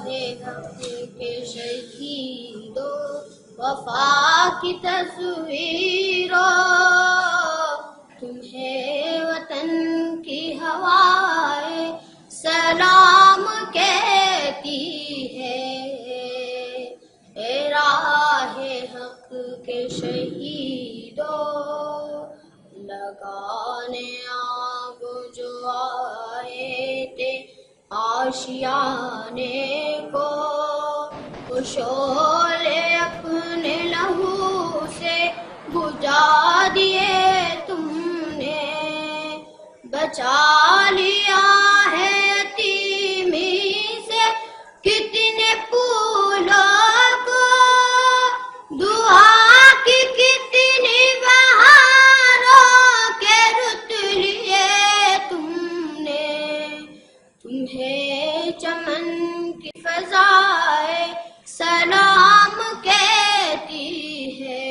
حق کے شہیدو وفا کی تصویرو، تمہیں وطن کی ہوائیں سلام کہتی ہے، اے راہ حق کے شہیدو لگانے آگ جو آئے تھے آشیانے کو، وہ شعلے اپنے لہو سے بجھا دیے تم نے، بچا لیا ہے یتیمی سے کتنے پھولوں کو، دعا کی کتنی بہاروں کے رت لیے تم نے، تمہیں چمن کی فضائے سلام کہتی ہے،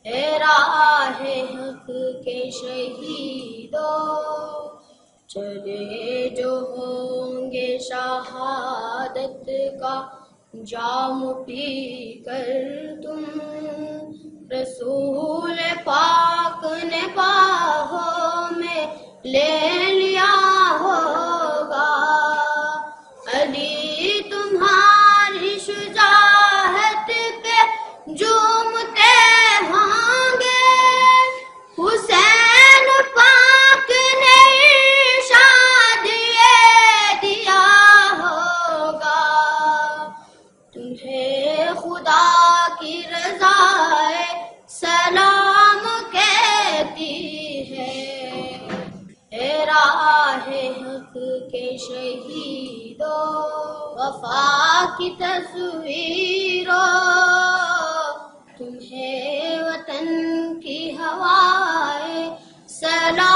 اے راہ حق کے شہیدو چلے جو ہوں گے شہادت کا جام پی کر تم، رسول پاک نے باہوں میں لے لیا ہوگا، علی تمہاری شجاعت پہ جھومتے ہوں گے، حسین پاک نے ارشاد یہ دیا ہوگا، تمہیں خدا کی رضا سلام کہتی ہے، اے راہ حق کے شہیدو وفا کی تصویرو، تمہیں وطن کی ہوائیں سلام